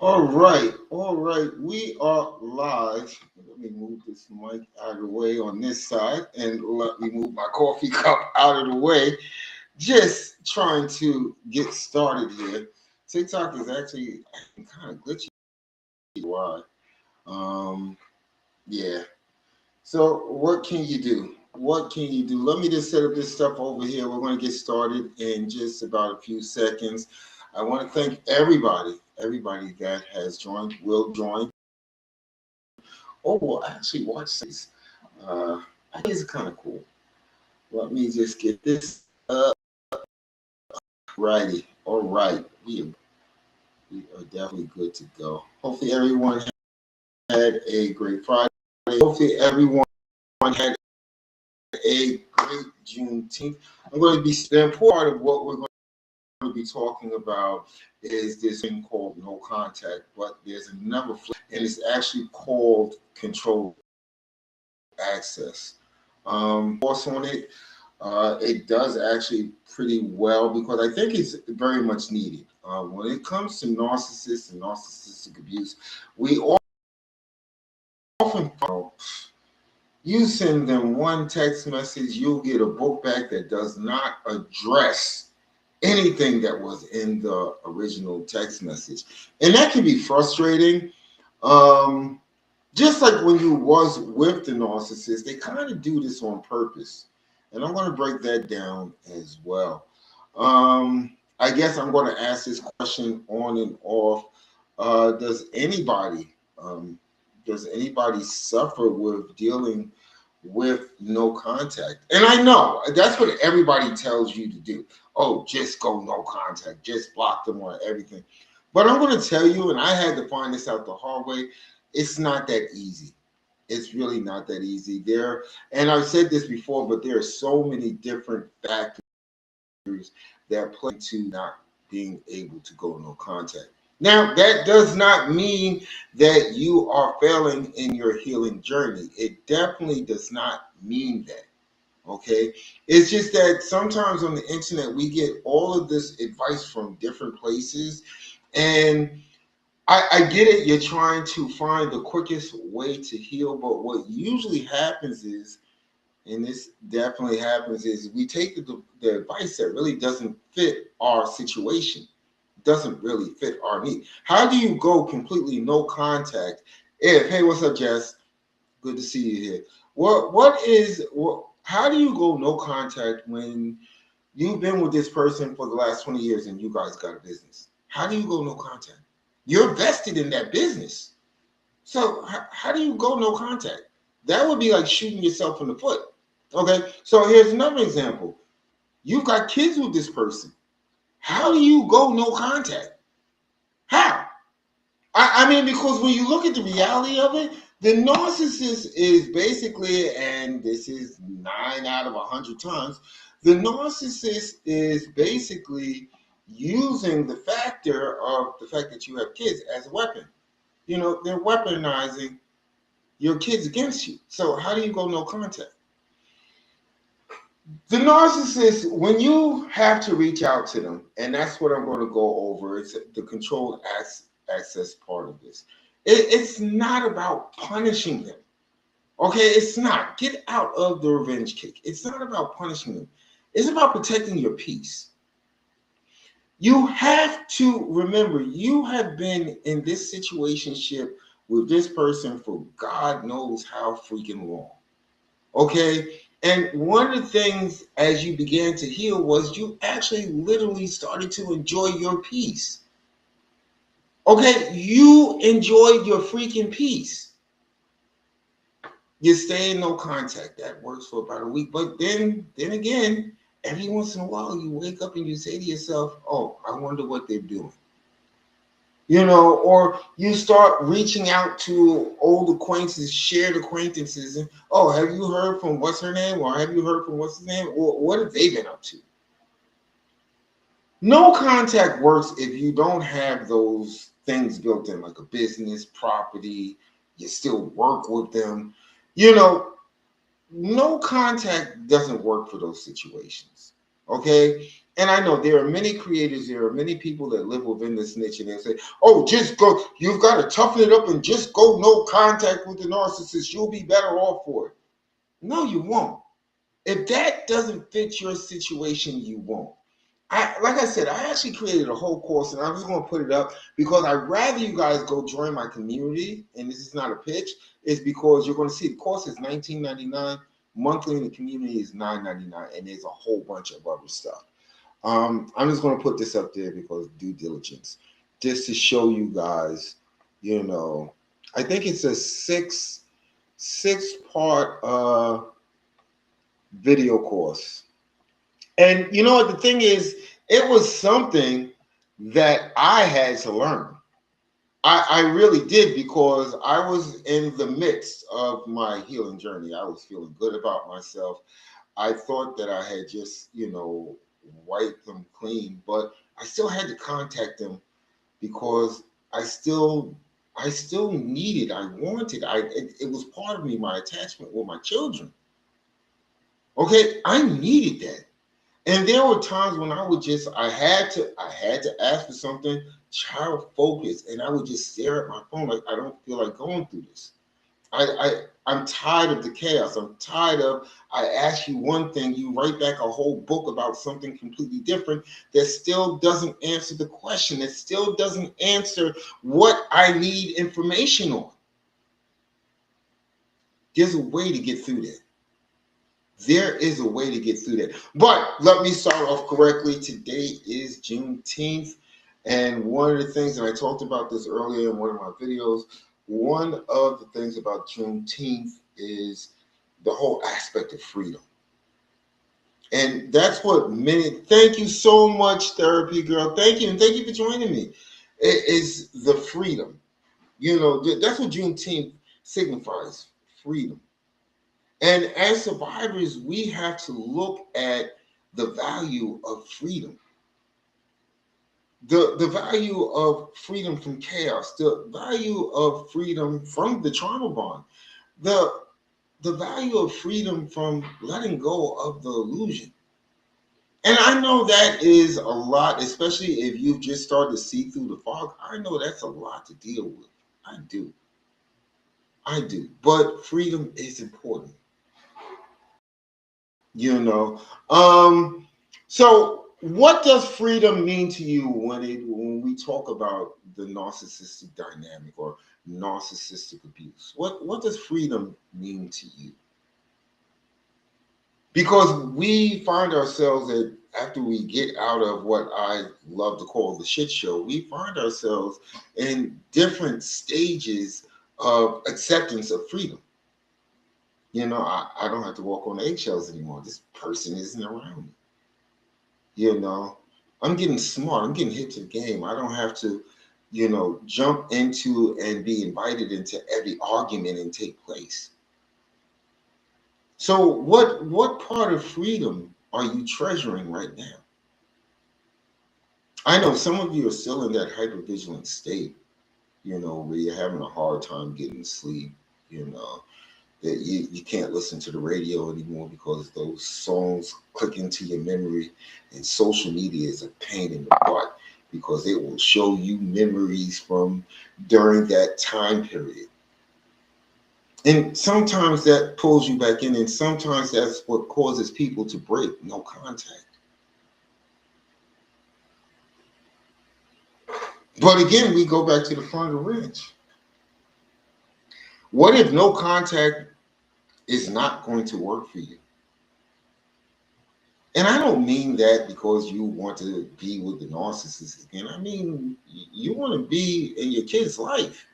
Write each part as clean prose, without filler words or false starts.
All right. We are live. Let me move this mic out of the way on this side and let me move my coffee cup out of the way. Just trying to get started here. TikTok is actually acting kind of glitchy. Why? Um, yeah. So what can you do? What can you do? Let me just set up this stuff over here. We're going to get started in just about a few seconds. I want to thank everybody that has joined, will join, or will actually watch this. I think it's kind of cool. Let me just get this up. Righty. All right. We are definitely good to go. Hopefully everyone had a great Friday. Hopefully everyone had a great Juneteenth. I'm going to be the important part of what we're going to be talking about is this thing called no contact, but there's another flip, and it's actually called controlled access. Course on it, it does actually pretty well because I think it's very much needed. When it comes to narcissists and narcissistic abuse, we often you send them one text message, you'll get a book back that does not address anything that was in the original text message. And that can be frustrating. Um, just like when you was with the narcissist, they kind of do this on purpose. And I'm going to break that down as well. I guess I'm going to ask this question on and off. Um, does anybody suffer with dealing with no contact? And I know that's what everybody tells you to do. Oh, just go no contact, just block them or everything. But I'm going to tell you, and I had to find this out the hard way, it's not that easy. It's really not that easy. And I've said this before, but there are so many different factors that play to not being able to go no contact. Now, that does not mean that you are failing in your healing journey. It definitely does not mean that. Okay. It's just that sometimes on the internet, we get all of this advice from different places. And I get it. You're trying to find the quickest way to heal. But what usually happens is, and this definitely happens, is we take the advice that really doesn't fit our situation, doesn't really fit our need. How do you go completely no contact if, hey, what's up, Jess? Good to see you here. How do you go no contact when you've been with this person for the last 20 years and you guys got a business? How do you go no contact? You're vested in that business. So how do you go no contact? That would be like shooting yourself in the foot. Okay, so here's another example. You've got kids with this person. How do you go no contact? How? I mean, because when you look at the reality of it, the narcissist is basically, and this is 9 out of 100 times, the narcissist is basically using the factor of the fact that you have kids as a weapon. You know, they're weaponizing your kids against you. So how do you go no contact? The narcissist, when you have to reach out to them, and that's what I'm going to go over, it's the controlled access part of this. It's not about punishing them. Okay, it's not. Get out of the revenge kick. It's not about punishing them. It's about protecting your peace. You have to remember you have been in this situationship with this person for God knows how freaking long. Okay. And one of the things as you began to heal was you actually literally started to enjoy your peace. Okay. You enjoyed your freaking peace. You stay in no contact. That works for about a week. But then again, every once in a while you wake up and you say to yourself, oh, I wonder what they're doing. You know, or you start reaching out to old acquaintances, shared acquaintances, and oh, have you heard from what's her name, or have you heard from what's his name, or what have they been up to? No contact works if you don't have those things built in, like a business, property, you still work with them. You know, no contact doesn't work for those situations. Okay, And I know there are many creators, there are many people that live within this niche, and they say, oh, just go, you've got to toughen it up and just go no contact with the narcissist. You'll be better off for it. No, you won't. If that doesn't fit your situation, you won't. Like I said, I actually created a whole course, and I'm just going to put it up because I'd rather you guys go join my community. And this is not a pitch; it's because you're going to see the course is $19.99, monthly in the community is $9.99, and there's a whole bunch of other stuff. I'm just going to put this up there because due diligence, just to show you guys. I think it's a six-part video course. And you know what the thing is, it was something that I had to learn. I really did, because I was in the midst of my healing journey. I was feeling good about myself. I thought that I had just, wiped them clean, but I still had to contact them because I still needed, I wanted, it was part of me, my attachment with my children. Okay, I needed that. And there were times when I had to ask for something, child focused, and I would just stare at my phone like I don't feel like going through this. I'm tired of the chaos. I'm tired of, I ask you one thing, you write back a whole book about something completely different that still doesn't answer the question. That still doesn't answer what I need information on. There's a way to get through that. There is a way to get through that. But let me start off correctly. Today is Juneteenth. And one of the things, and I talked about this earlier in one of my videos, one of the things about Juneteenth is the whole aspect of freedom. And that's what thank you so much, Therapy Girl. Thank you. And thank you for joining me. It is the freedom. That's what Juneteenth signifies, freedom. And as survivors, we have to look at the value of freedom. The value of freedom from chaos, the value of freedom from the trauma bond, the value of freedom from letting go of the illusion. And I know that is a lot, especially if you've just started to see through the fog. I know that's a lot to deal with. I do. But freedom is important. So what does freedom mean to you when we talk about the narcissistic dynamic or narcissistic abuse? What does freedom mean to you? Because we find ourselves that after we get out of what I love to call the shit show, we find ourselves in different stages of acceptance of freedom. I don't have to walk on eggshells anymore. This person isn't around me. I'm getting smart. I'm getting hip to the game. I don't have to, jump into and be invited into every argument and take place. So what part of freedom are you treasuring right now? I know some of you are still in that hypervigilant state, where you're having a hard time getting to sleep, that you can't listen to the radio anymore because those songs click into your memory, and social media is a pain in the butt because it will show you memories from during that time period. And sometimes that pulls you back in, and sometimes that's what causes people to break no contact. But again, we go back to the front of the ridge. What if no contact is not going to work for you? And I don't mean that because you want to be with the narcissist again. I mean, you want to be in your kid's life.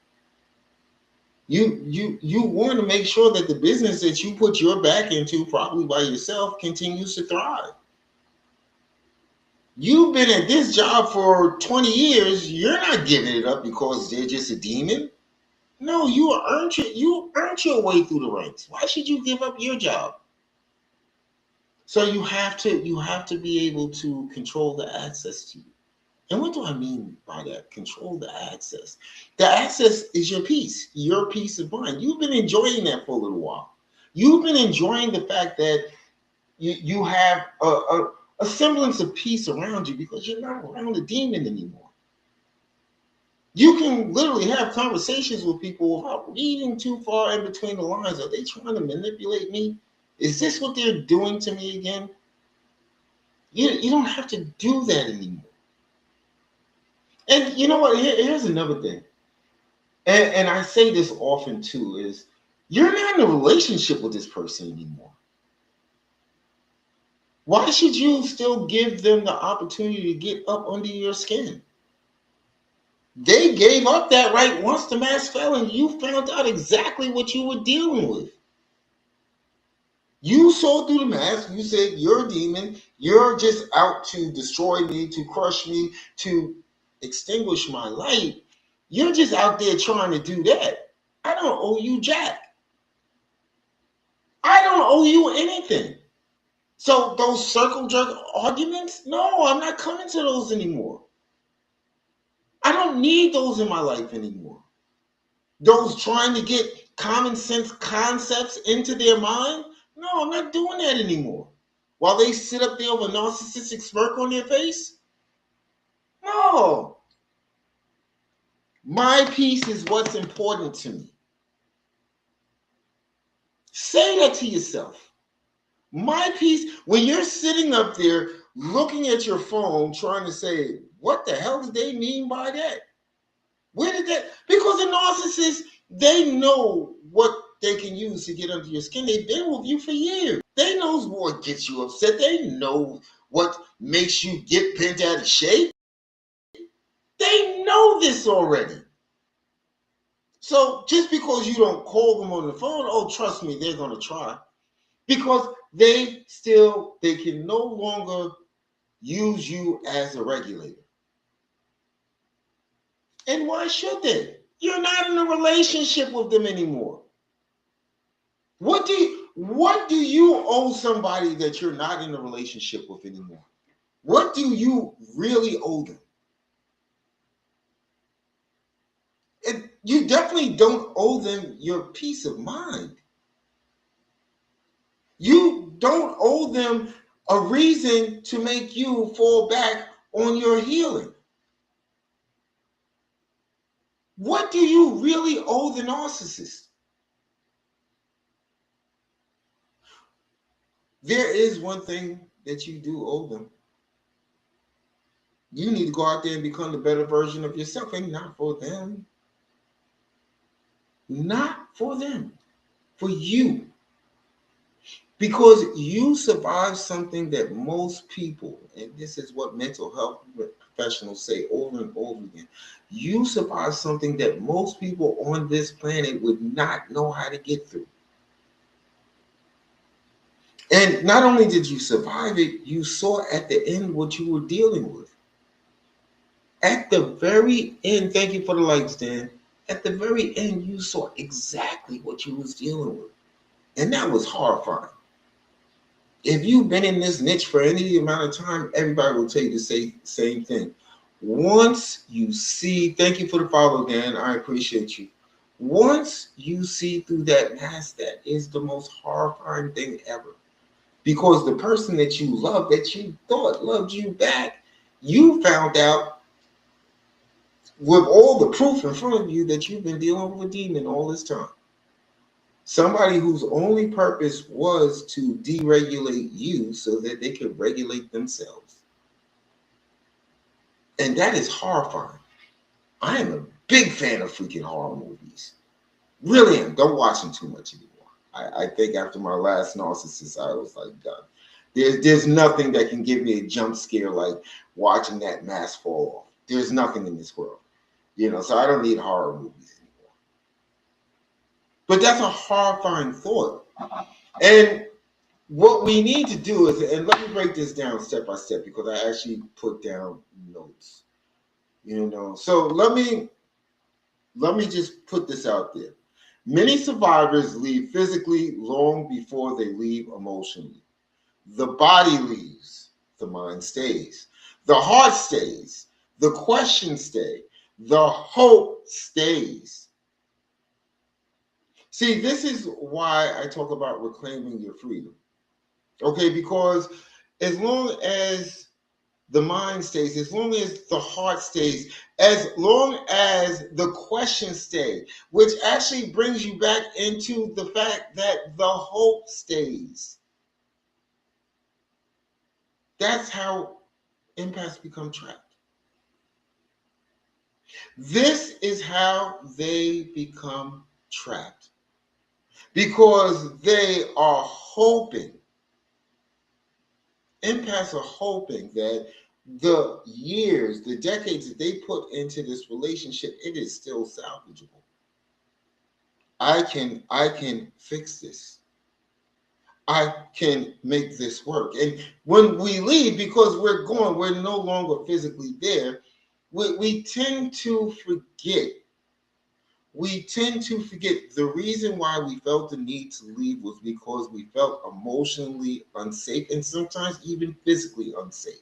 You want to make sure that the business that you put your back into, probably by yourself, continues to thrive. You've been at this job for 20 years. You're not giving it up because they're just a demon. No, you earned your way through the ranks. Why should you give up your job? So you have to be able to control the access to you. And what do I mean by that? Control the access. The access is your peace of mind. You've been enjoying that for a little while. You've been enjoying the fact that you have a semblance of peace around you because you're not around a demon anymore. You can literally have conversations with people without reading too far in between the lines. Are they trying to manipulate me? Is this what they're doing to me again? You don't have to do that anymore. And you know what? Here's another thing. And I say this often too, is you're not in a relationship with this person anymore. Why should you still give them the opportunity to get up under your skin? They gave up that right once the mask fell and you found out exactly what you were dealing with. You saw through the mask, you said, you're a demon, you're just out to destroy me, to crush me, to extinguish my light. You're just out there trying to do that. I don't owe you jack. I don't owe you anything. So those circle jerk arguments, no, I'm not coming to those anymore. I don't need those in my life anymore. Those trying to get common sense concepts into their mind, no, I'm not doing that anymore. While they sit up there with a narcissistic smirk on their face, no. My peace is what's important to me. Say that to yourself. My peace, when you're sitting up there looking at your phone trying to say, what the hell do they mean by that? Where did that? Because a narcissist, they know what they can use to get under your skin. They've been with you for years. They know what gets you upset. They know what makes you get bent out of shape. They know this already. So just because you don't call them on the phone, oh, trust me, they're going to try. Because they can no longer use you as a regulator. And why should they? You're not in a relationship with them anymore. What do you owe somebody that you're not in a relationship with anymore? What do you really owe them? And you definitely don't owe them your peace of mind. You don't owe them a reason to make you fall back on your healing. What do you really owe the narcissist? There is one thing that you do owe them. You need to go out there and become the better version of yourself, and not for them. Not for them. For you. Because you survived something that most people, and this is what mental health professionals say over and over again, you survived something that most people on this planet would not know how to get through. And not only did you survive it, you saw at the end what you were dealing with. At the very end, thank you for the likes, Dan. At the very end, you saw exactly what you was dealing with. And that was horrifying. If you've been in this niche for any amount of time, everybody will tell you the same thing. Once you see, thank you for the follow, Dan. I appreciate you. Once you see through that mask, that is the most horrifying thing ever. Because the person that you love, that you thought loved you back, you found out with all the proof in front of you that you've been dealing with a demon all this time. Somebody whose only purpose was to deregulate you so that they could regulate themselves. And that is horrifying. I am a big fan of freaking horror movies. Really am. Don't watch them too much anymore. I think after my last Narcissist, I was like done. There's nothing that can give me a jump scare like watching that mask fall off. There's nothing in this world. So I don't need horror movies anymore. But that's a horrifying thought. And what we need to do is, and let me break this down step by step because I actually put down notes. So let me just put this out there. Many survivors leave physically long before they leave emotionally. The body leaves, the mind stays. The heart stays. The questions stay. The hope stays. See, this is why I talk about reclaiming your freedom. Okay, because as long as the mind stays, as long as the heart stays, as long as the questions stay, which actually brings you back into the fact that the hope stays. That's how empaths become trapped. This is how they become trapped because they are hoping, empaths are hoping that the years, the decades that they put into this relationship, it is still salvageable. I can fix this. I can make this work. And when we leave, because we're gone, we're no longer physically there, we tend to forget. We tend to forget the reason why we felt the need to leave was because we felt emotionally unsafe and sometimes even physically unsafe.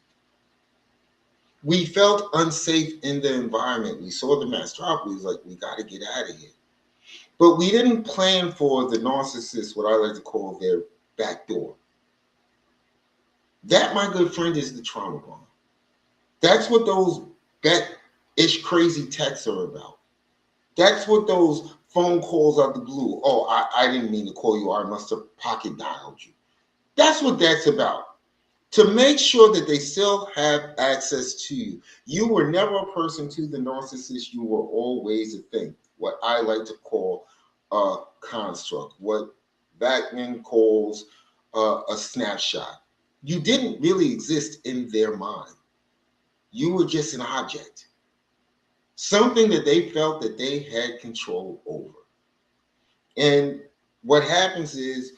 We felt unsafe in the environment. We saw the mastropolis, like, we got to get out of here. But we didn't plan for the narcissist, what I like to call their back door. That, my good friend, is the trauma bond. That's what those that-ish crazy texts are about. That's what those phone calls out the blue. Oh, I didn't mean to call you. I must have pocket dialed you. That's what that's about. To make sure that they still have access to you. You were never a person to the narcissist. You were always a thing. What I like to call a construct. What Batman calls a snapshot. You didn't really exist in their mind. You were just an object. Something that they felt that they had control over. And what happens is,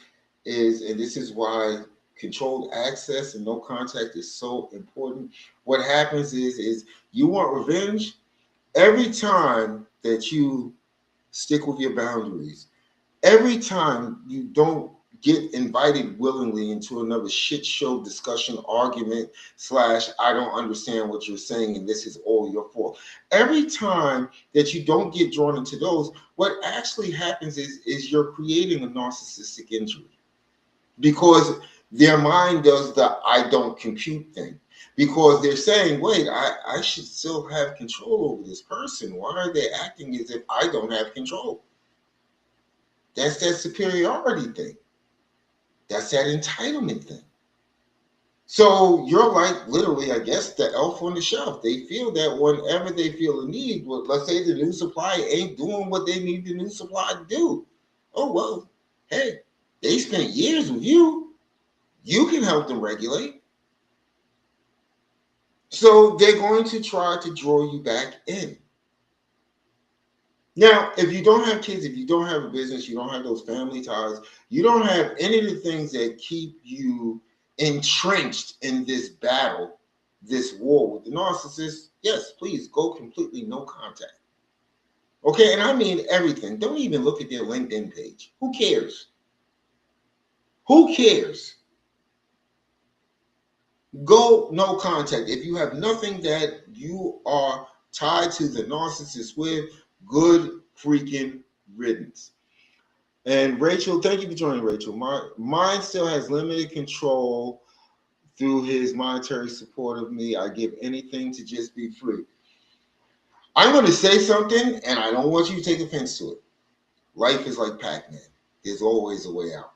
and this is why controlled access and no contact is so important. What happens is you want revenge every time that you stick with your boundaries. Every time you don't get invited willingly into another shit show discussion, argument, slash, I don't understand what you're saying and this is all your fault. Every time that you don't get drawn into those, what actually happens is you're creating a narcissistic injury because their mind does the I don't compute thing. Because they're saying, wait, I should still have control over this person. Why are they acting as if I don't have control? That's that superiority thing. That's that entitlement thing. So you're like literally, I guess, the elf on the shelf. They feel that whenever they feel a need, well, let's say the new supply ain't doing what they need the new supply to do. Oh, well, hey, they spent years with you. You can help them regulate. So they're going to try to draw you back in. Now, if you don't have kids, if you don't have a business, you don't have those family ties, you don't have any of the things that keep you entrenched in this battle, this war with the narcissist, yes, please go completely no contact. Okay, and I mean everything. Don't even look at their LinkedIn page. Who cares? Who cares? Go no contact. If you have nothing that you are tied to the narcissist with, good freaking riddance. And Rachel, thank you for joining, Rachel. Mine still has limited control through his monetary support of me. I give anything to just be free. I'm going to say something, and I don't want you to take offense to it. Life is like Pac-Man. There's always a way out.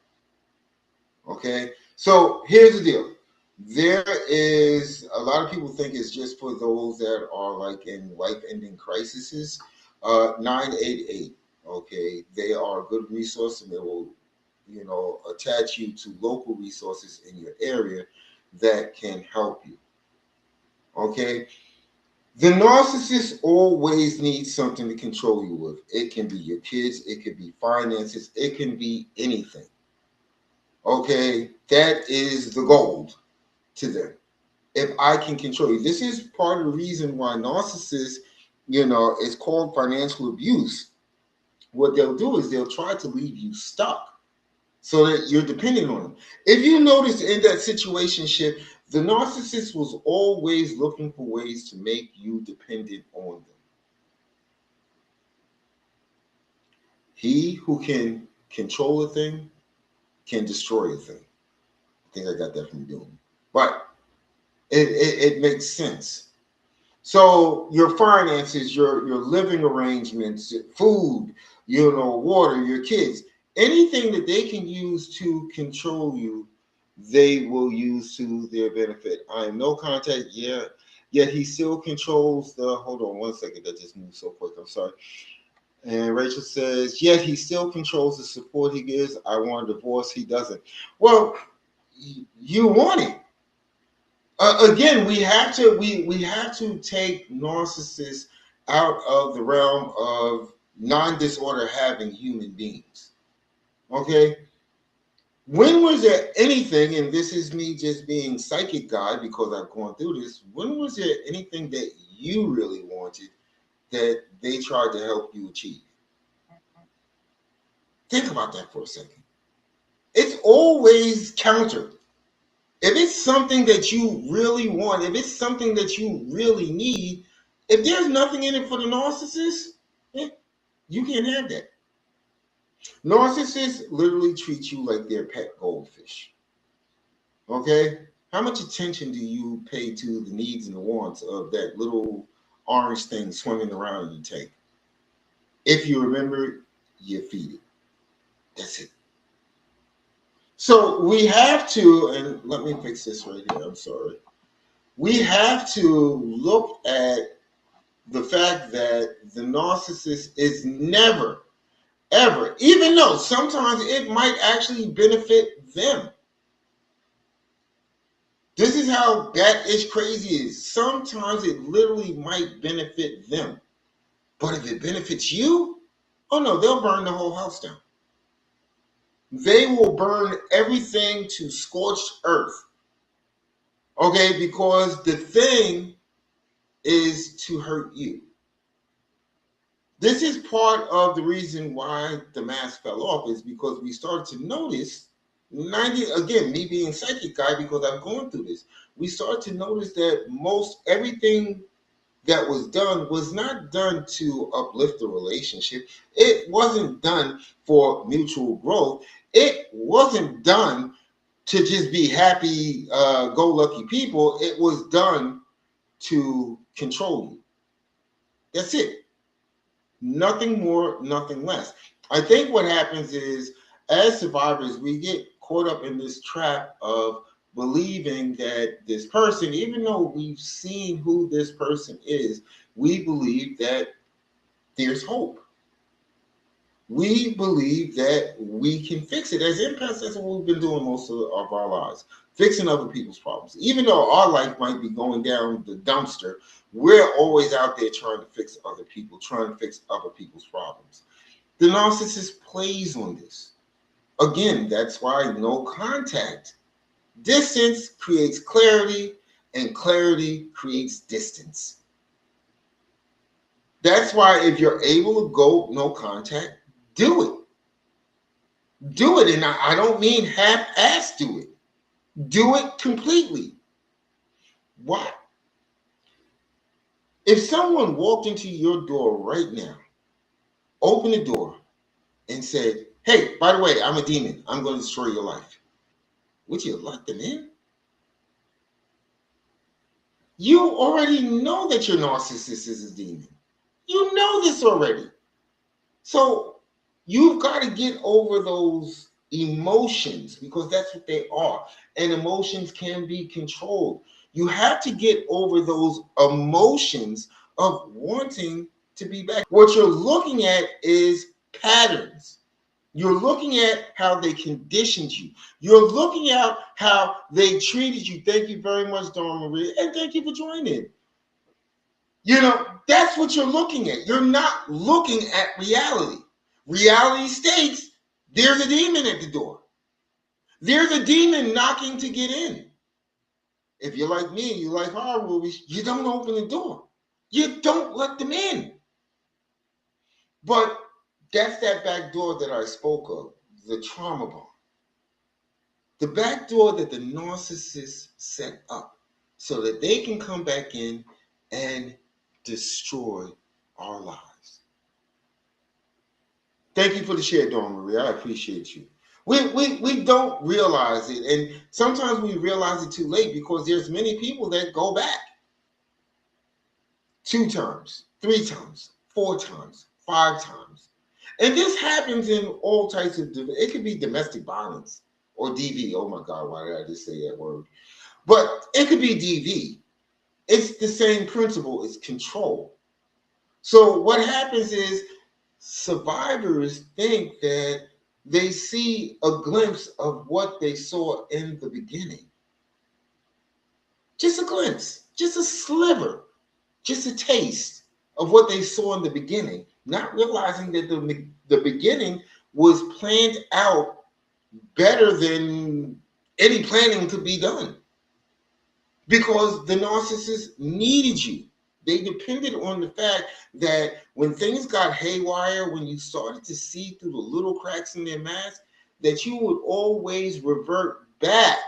Okay? So here's the deal. There is, a lot of people think it's just for those that are like in life-ending crises. 988. Okay, they are a good resource and they will, attach you to local resources in your area that can help you. Okay, the narcissist always needs something to control you with. It can be your kids, it could be finances, it can be anything. Okay, that is the gold to them. If I can control you, this is part of the reason why narcissists, is called financial abuse. What they'll do is they'll try to leave you stuck so that you're dependent on them. If you notice in that situationship, the narcissist was always looking for ways to make you dependent on them. He who can control a thing can destroy a thing. I think I got that from Doom. but it makes sense. So your finances, your living arrangements, food, water, your kids, anything that they can use to control you, they will use to their benefit. I am no contact, yeah. Yet he still controls the. Hold on one second, that just moved so quick. I'm sorry. And Rachel says, yet he still controls the support he gives. I want a divorce. He doesn't. Well, you want it. Again, we have to take narcissists out of the realm of non-disorder having human beings. Okay, when was there anything, and this is me just being psychic guy because I've gone through this, when was there anything that you really wanted that they tried to help you achieve? Think about that for a second. It's always counter. If it's something that you really want, if it's something that you really need, if there's nothing in it for the narcissist, you can't have that. Narcissists literally treat you like their pet goldfish. Okay? How much attention do you pay to the needs and the wants of that little orange thing swimming around in your tank? If you remember, you feed it. That's it. So we have to, and let me fix this right here. I'm sorry. We have to look at the fact that the narcissist is never, ever, even though sometimes it might actually benefit them. This is how that is crazy is. Sometimes it literally might benefit them. But if it benefits you, oh no, they'll burn the whole house down. They will burn everything to scorched earth. Okay, because the thing is to hurt you. This is part of the reason why the mask fell off, is because we started to notice, again, me being a psychic guy, because I've gone through this, we started to notice that most everything that was done was not done to uplift the relationship. It wasn't done for mutual growth. It wasn't done to just be happy, go lucky people. It was done to control you. That's it. Nothing more, nothing less. I think what happens is, as survivors, we get caught up in this trap of believing that this person, even though we've seen who this person is, we believe that there's hope. We believe that we can fix it. As empaths, that's what we've been doing most of our lives, fixing other people's problems. Even though our life might be going down the dumpster, we're always out there trying to fix other people, trying to fix other people's problems. The narcissist plays on this. Again, that's why no contact. Distance creates clarity, and clarity creates distance. That's why if you're able to go no contact, do it. Do it. And I don't mean half-ass do it. Do it completely. Why? If someone walked into your door right now, opened the door, and said, hey, by the way, I'm a demon. I'm going to destroy your life. Would you let them in? You already know that your narcissist is a demon. You know this already. So you've got to get over those emotions, because that's what they are. And emotions can be controlled. You have to get over those emotions of wanting to be back. What you're looking at is patterns. You're looking at how they conditioned you. You're looking at how they treated you. Thank you very much, Dawn Marie, and thank you for joining. That's what you're looking at. You're not looking at reality. Reality states there's a demon at the door. There's a demon knocking to get in. If you're like me, you like horror movies, you don't open the door. You don't let them in. But that's that back door that I spoke of, the trauma bond. The back door that the narcissist set up so that they can come back in and destroy our lives. Thank you for the share, Dawn Marie. I appreciate you. We don't realize it, and sometimes we realize it too late because there's many people that go back 2 times, 3 times, 4 times, 5 times. And this happens in all types of, it could be domestic violence or DV. Oh my God, why did I just say that word? But it could be DV. It's the same principle, it's control. So what happens is survivors think that they see a glimpse of what they saw in the beginning. Just a glimpse, just a sliver, just a taste of what they saw in the beginning, not realizing that the beginning was planned out better than any planning could be done. Because the narcissist needed you. They depended on the fact that when things got haywire, when you started to see through the little cracks in their mask, that you would always revert back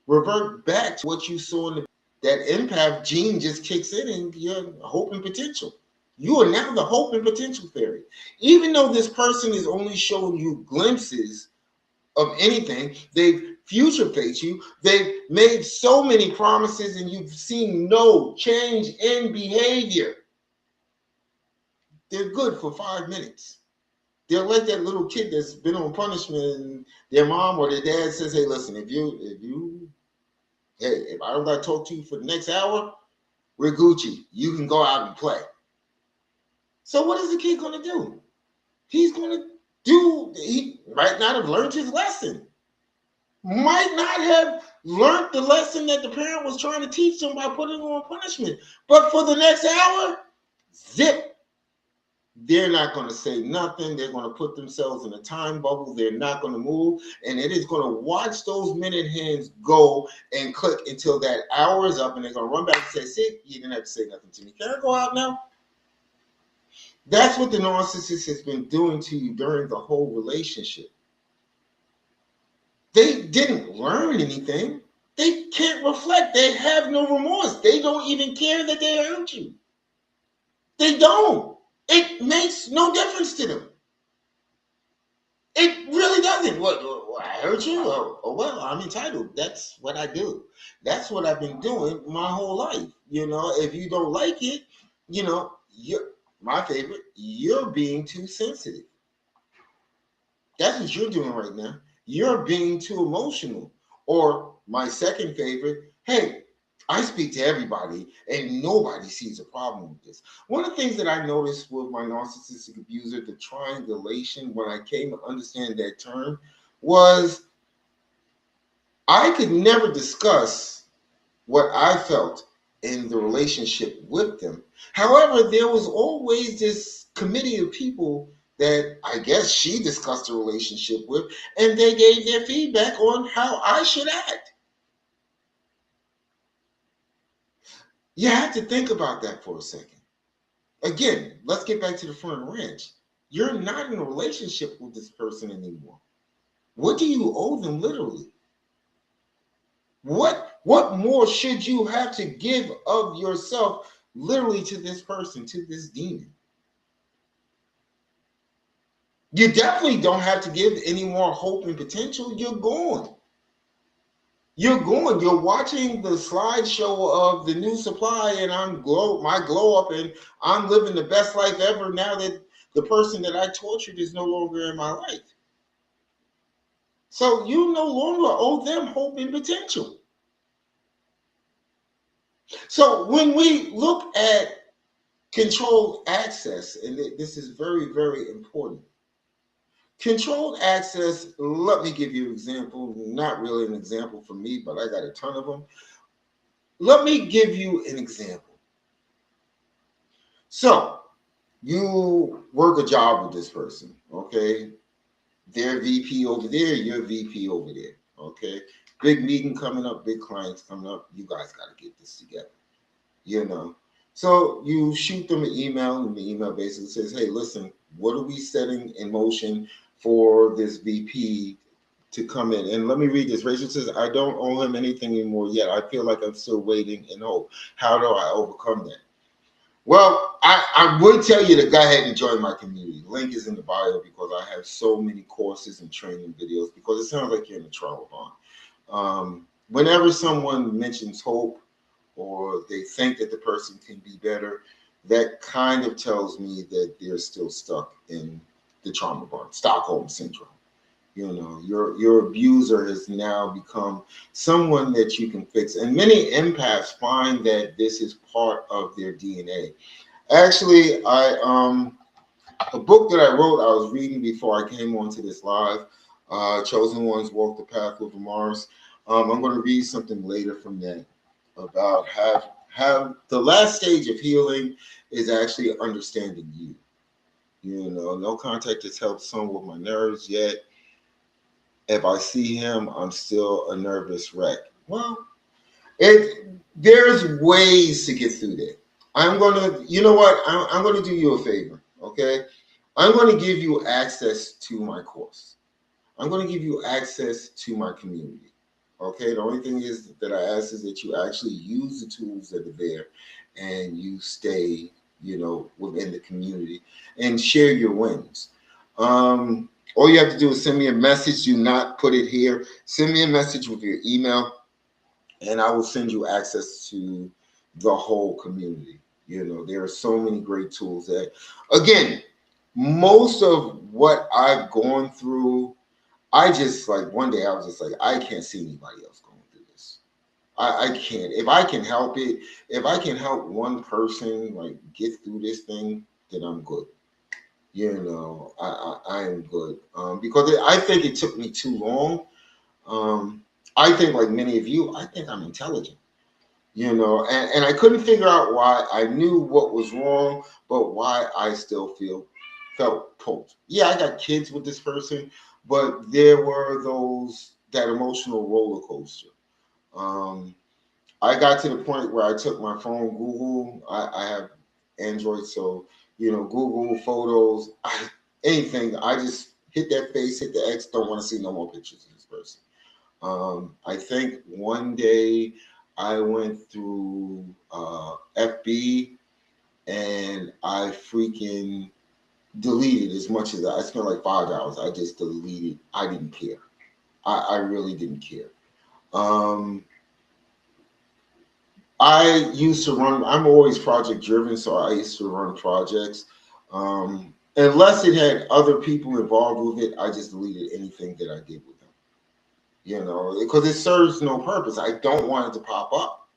to what you saw in the, that empath gene just kicks in and you're hope and potential. You are now the hope and potential fairy. Even though this person is only showing you glimpses of anything, they've future faced you, they've made so many promises and you've seen no change in behavior. They're good for 5 minutes. They're like that little kid that's been on punishment and their mom or their dad says, hey, listen, if I don't got to talk to you for the next hour, we're Gucci. You can go out and play. So what is the kid going to do? He might not have learned his lesson. Might not have learned the lesson that the parent was trying to teach them by putting on punishment. But for the next hour, zip. They're not going to say nothing. They're going to put themselves in a time bubble. They're not going to move. And it is going to watch those minute hands go and click until that hour is up. And they're going to run back and say, see, you didn't have to say nothing to me. Can I go out now? That's what the narcissist has been doing to you during the whole relationship. They didn't learn anything. They can't reflect. They have no remorse. They don't even care that they hurt you. They don't. It makes no difference to them. It really doesn't. What I hurt you? Oh, well, I'm entitled. That's what I do. That's what I've been doing my whole life. If you don't like it, you're my favorite. You're being too sensitive. That's what you're doing right now. You're being too emotional. Or my second favorite, hey, I speak to everybody and nobody sees a problem with this. One of the things that I noticed with my narcissistic abuser, the triangulation, when I came to understand that term, was I could never discuss what I felt in the relationship with them. However, there was always this committee of people that I guess she discussed the relationship with, and they gave their feedback on how I should act. You have to think about that for a second. Again, let's get back to the front of the ranch. You're not in a relationship with this person anymore. What do you owe them literally? What more should you have to give of yourself literally to this person, to this demon? You definitely don't have to give any more hope and potential. You're gone. You're going. You're watching the slideshow of the new supply, and my glow up, and I'm living the best life ever now that the person that I tortured is no longer in my life. So you no longer owe them hope and potential. So when we look at controlled access, and this is very, very important. Controlled access, let me give you an example. Not really an example for me, but I got a ton of them. Let me give you an example. So you work a job with this person, okay? They're VP over there, you're VP over there, okay? Big meeting coming up, big clients coming up. You guys got to get this together, So you shoot them an email, and the email basically says, hey, listen, what are we setting in motion for this VP to come in? And let me read this. Rachel says, I don't owe him anything anymore yet. I feel like I'm still waiting and hope. How do I overcome that? Well, I would tell you to go ahead and join my community. Link is in the bio because I have so many courses and training videos because it sounds like you're in the trauma bond. Whenever someone mentions hope or they think that the person can be better, that kind of tells me that they're still stuck in the trauma bond, Stockholm syndrome. You know, your abuser has now become someone that you can fix. And many empaths find that this is part of their DNA. Actually, a book that I wrote, I was reading before I came onto this live, Chosen Ones Walk the Path with Mars. I'm going to read something later from that about have the last stage of healing is actually understanding you. You know, no contact has helped some with my nerves, yet if I see him, I'm still a nervous wreck. Well, there's ways to get through that. I'm gonna, you know what? I'm gonna do you a favor, okay? I'm gonna give you access to my course. I'm gonna give you access to my community. Okay. The only thing is that I ask is that you actually use the tools that are there, and you stay, you know, within the community and share your wins. All you have to do is send me a message. Do not put it here. Send me a message with your email, and I will send you access to the whole community. You know, there are so many great tools that, again, most of what I've gone through, I just like one day I was just like, I can't see anybody else going through this. I can't. If I can help it, if I can help one person like get through this thing, then I'm good. You know, I am good. Because I think it took me too long. Um, I think, like many of you, I think I'm intelligent, you know, and I couldn't figure out why. I knew what was wrong, but why I still felt pulled. Yeah, I got kids with this person, but there were that emotional roller coaster. Um, I got to the point where I took my phone, Google. I have Android, so you know, Google Photos, anything. I just hit that face, hit the X. Don't want to see no more pictures of this person. I think one day I went through FB and I freaking deleted as much as I spent like 5 hours. I just deleted. I didn't care. I really didn't care. Um, I used to run, I'm always project driven, so I used to run projects. Unless it had other people involved with it, I just deleted anything that I did with them. You know, because it serves no purpose. I don't want it to pop up.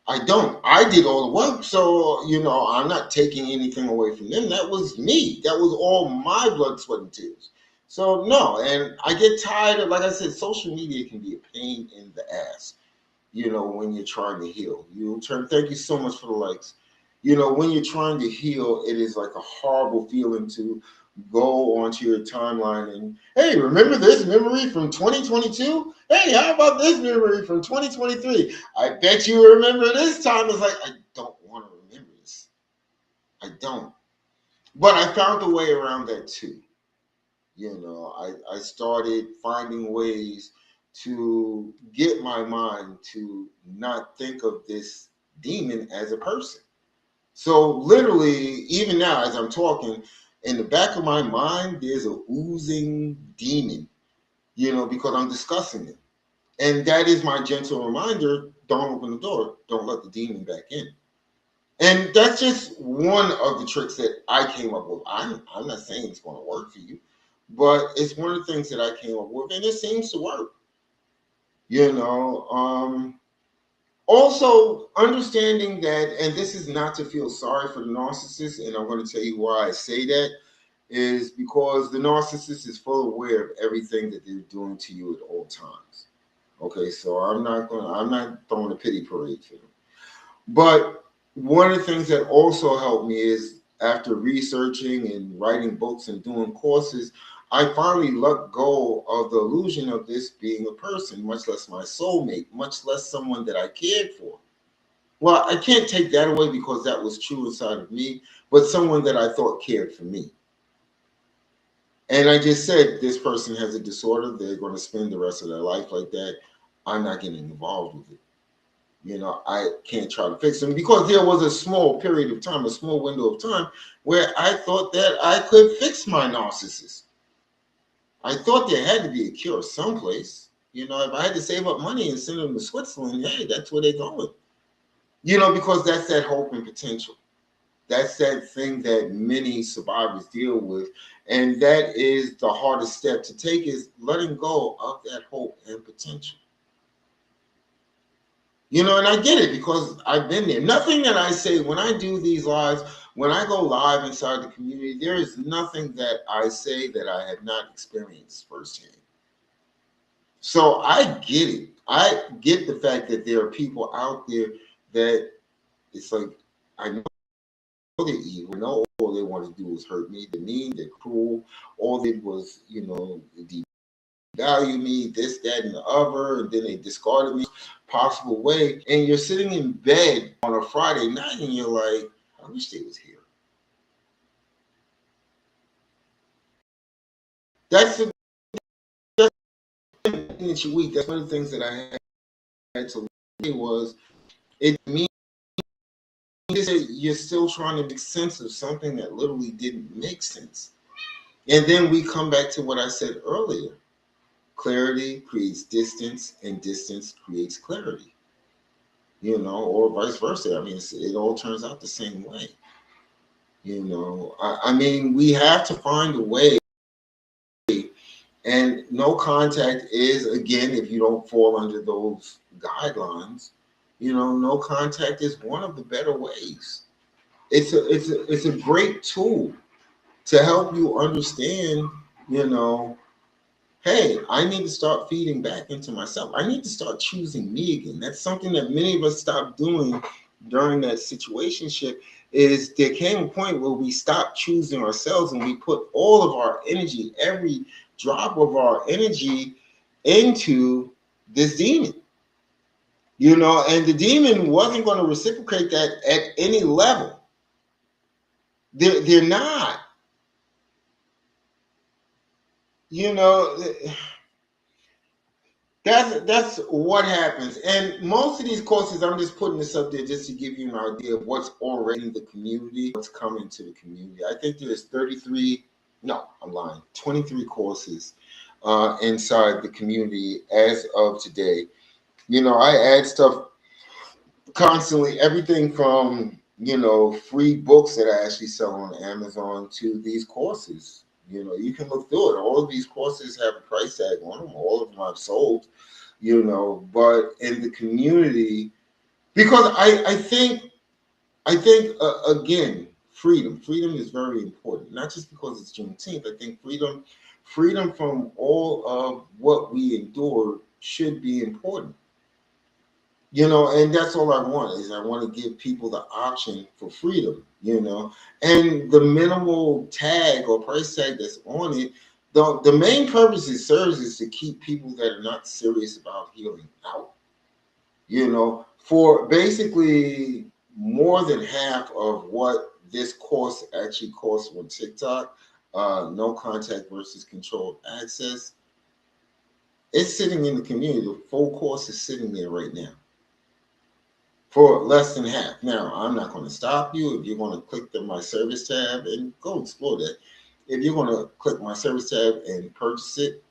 I don't. I did all the work, so you know, I'm not taking anything away from them. That was me. That was all my blood, sweat, and tears. So no, and I get tired of, like I said, social media can be a pain in the ass. You know, when you're trying to heal, you turn. Thank you so much for the likes. You know, when you're trying to heal, it is like a horrible feeling to go onto your timeline and, hey, remember this memory from 2022? Hey, how about this memory from 2023? I bet you remember this time. It's like, I don't want to remember this. I don't. But I found a way around that too. You know, I started finding ways to get my mind to not think of this demon as a person. So literally, even now as I'm talking, in the back of my mind, there's a oozing demon, you know, because I'm discussing it. And that is my gentle reminder, don't open the door, don't let the demon back in. And that's just one of the tricks that I came up with. I'm not saying it's going to work for you, but it's one of the things that I came up with, and it seems to work. You know, also understanding that, and this is not to feel sorry for the narcissist, and I'm going to tell you why I say that is because the narcissist is full aware of everything that they're doing to you at all times. Okay, so I'm not throwing a pity parade for them. But one of the things that also helped me is after researching and writing books and doing courses, I finally let go of the illusion of this being a person, much less my soulmate, much less someone that I cared for. Well, I can't take that away because that was true inside of me, but someone that I thought cared for me. And I just said, this person has a disorder. They're going to spend the rest of their life like that. I'm not getting involved with it. I can't try to fix them, because there was a small period of time, a small window of time, where I thought that I could fix my narcissist. I thought there had to be a cure someplace. If I had to save up money and send them to Switzerland, hey, that's where they're going. Because that's that hope and potential. That's that thing that many survivors deal with. And that is the hardest step to take, is letting go of that hope and potential. And I get it, because I've been there. Nothing that I say when I do these lives, when I go live inside the community, there is nothing that I say that I have not experienced firsthand. So I get it. I get the fact that there are people out there that it's like, I know they're evil. I know all they want to do is hurt me. They're mean, they're cruel. All they did was, devalue me, this, that, and the other, and then they discarded me possible way. And you're sitting in bed on a Friday night and you're like, I wish they was here. That's the week. That's one of the things that I had to learn, was it means that you're still trying to make sense of something that literally didn't make sense. And then we come back to what I said earlier. Clarity creates distance, and distance creates clarity. Or vice versa. I mean, it all turns out the same way. I mean, we have to find a way. And no contact is, again, if you don't fall under those guidelines, no contact is one of the better ways. It's a great tool to help you understand, hey, I need to start feeding back into myself. I need to start choosing me again. That's something that many of us stopped doing during that situationship. Is there came a point where we stopped choosing ourselves, and we put all of our energy, every drop of our energy, into this demon. And the demon wasn't going to reciprocate that at any level. They're not. That's what happens. And most of these courses, I'm just putting this up there just to give you an idea of what's already in the community, what's coming to the community. I think there's 23 courses inside the community as of today. I add stuff constantly, everything from, free books that I actually sell on Amazon to these courses. You can look through it. All of these courses have a price tag on them. All of them I've sold, but in the community, because I think again, freedom is very important, not just because it's Juneteenth. I think freedom from all of what we endure should be important. And that's all I want, is I want to give people the option for freedom, and the minimal tag or price tag that's on it. The main purpose it serves is to keep people that are not serious about healing out. For basically more than half of what this course actually costs on TikTok, no contact versus controlled access, it's sitting in the community. The full course is sitting there right now for less than half. Now, I'm not going to stop you. If you're going to click my service tab and go explore that, if you're going to click my service tab and purchase it,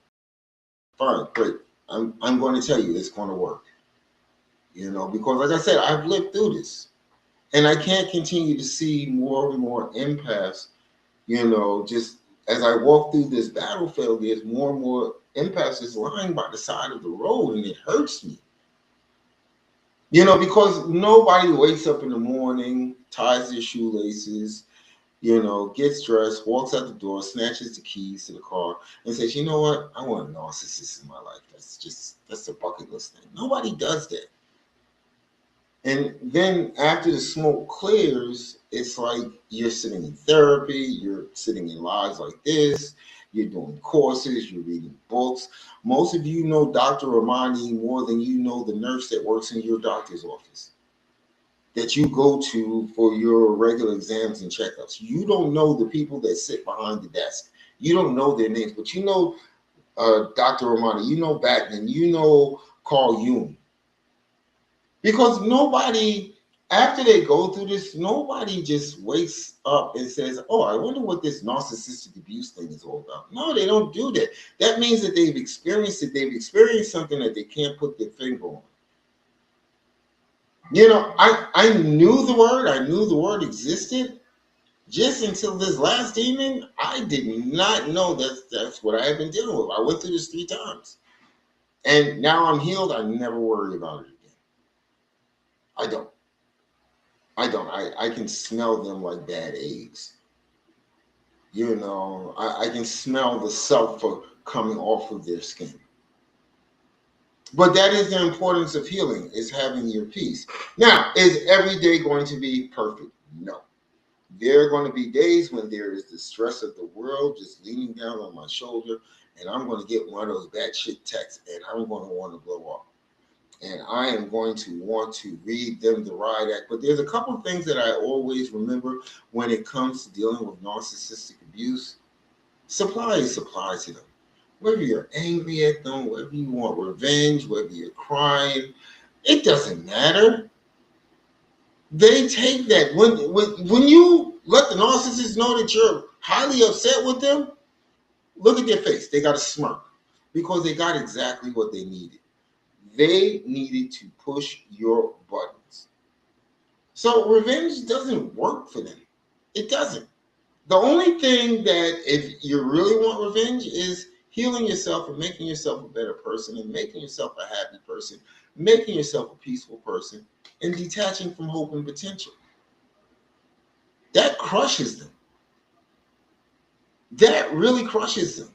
fine, great. I'm going to tell you it's going to work. Because like I said, I've lived through this, and I can't continue to see more and more empaths, just as I walk through this battlefield, there's more and more empaths just lying by the side of the road, and it hurts me. Because nobody wakes up in the morning, ties their shoelaces, gets dressed, walks out the door, snatches the keys to the car, and says, you know what? I want a narcissist in my life. That's a bucket list thing. Nobody does that. And then after the smoke clears, it's like you're sitting in therapy, you're sitting in lives like this, you're doing courses, you're reading books. Most of you know Dr. Ramani more than you know the nurse that works in your doctor's office that you go to for your regular exams and checkups. You don't know the people that sit behind the desk. You don't know their names, but you know Dr. Ramani, you know Batman, you know Carl Jung. Because nobody, after they go through this, nobody just wakes up and says, oh, I wonder what this narcissistic abuse thing is all about. No, they don't do that. That means that they've experienced it. They've experienced something that they can't put their finger on. You know, I knew the word. I knew the word existed. Just until this last demon, I did not know that's what I had been dealing with. I went through this 3 times. And now I'm healed. I never worry about it again. I don't. I can smell them like bad eggs. You know, I can smell the sulfur coming off of their skin. But that is the importance of healing, is having your peace. Now, is every day going to be perfect? No. There are going to be days when there is the stress of the world just leaning down on my shoulder, and I'm going to get one of those bad shit texts, and I'm going to want to blow up. And I am going to want to read them the riot act. But there's a couple of things that I always remember when it comes to dealing with narcissistic abuse. Supply is supply to them. Whether you're angry at them, whether you want revenge, whether you're crying, it doesn't matter. They take that. When you let the narcissist know that you're highly upset with them, look at their face. They got a smirk because they got exactly what they needed. They needed to push your buttons. So revenge doesn't work for them. It doesn't. The only thing that, if you really want revenge, is healing yourself and making yourself a better person and making yourself a happy person, making yourself a peaceful person, and detaching from hope and potential. That crushes them. That really crushes them.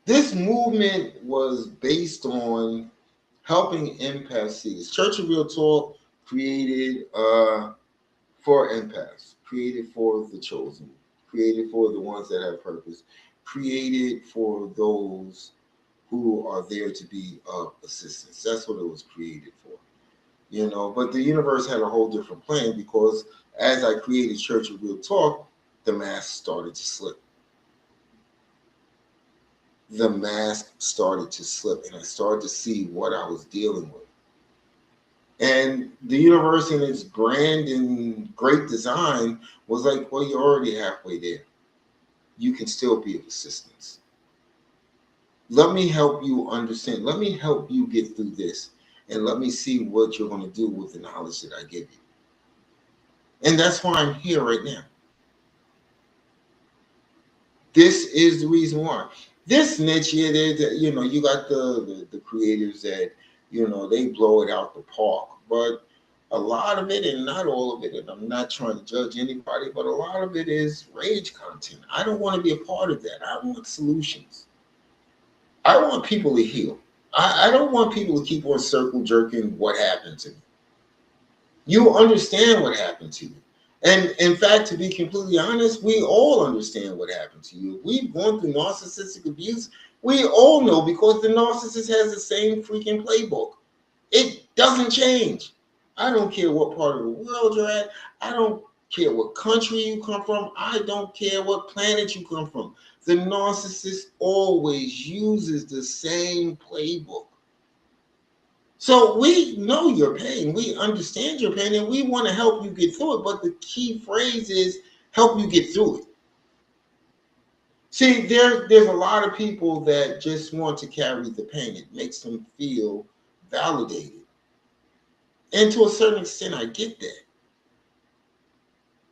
This movement was based on helping empaths see this. Church of Real Talk created for empaths, created for the chosen, created for the ones that have purpose, created for those who are there to be of assistance. That's what it was created for. You know, but the universe had a whole different plan, because as I created Church of Real Talk, the mask started to slip. The mask started to slip, and I started to see what I was dealing with. And the universe, in its grand and great design, was like, well, you're already halfway there. You can still be of assistance. Let me help you understand. Let me help you get through this. And let me see what you're going to do with the knowledge that I give you. And that's why I'm here right now. This is the reason why. This niche here, you know, you got the creators that, you know, they blow it out the park. But a lot of it, and not all of it, and I'm not trying to judge anybody, but a lot of it is rage content. I don't want to be a part of that. I want solutions. I want people to heal. I don't want people to keep on circle jerking what happened to me. You understand what happened to you. And in fact, to be completely honest, we all understand what happened to you. If we've gone through narcissistic abuse, we all know, because the narcissist has the same freaking playbook. It doesn't change. I don't care what part of the world you're at. I don't care what country you come from. I don't care what planet you come from. The narcissist always uses the same playbook. So we know your pain, we understand your pain, and we want to help you get through it. But the key phrase is help you get through it. See, there's a lot of people that just want to carry the pain. It makes them feel validated. And to a certain extent, I get that.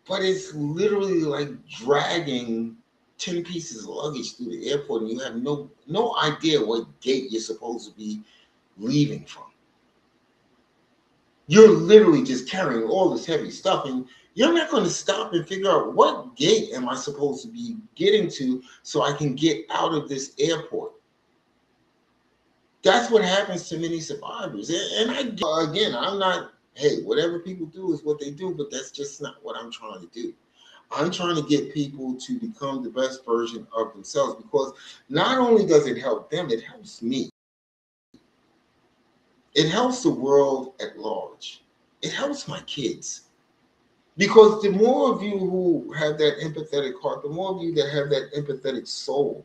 But it's literally like dragging 10 pieces of luggage through the airport, and you have no idea what gate you're supposed to be leaving from. You're literally just carrying all this heavy stuff, and you're not going to stop and figure out, what gate am I supposed to be getting to so I can get out of this airport. That's what happens to many survivors. And again, I'm not, hey, whatever people do is what they do, but that's just not what I'm trying to do. I'm trying to get people to become the best version of themselves, because not only does it help them, it helps me. It helps the world at large. It helps my kids. Because the more of you who have that empathetic heart, the more of you that have that empathetic soul,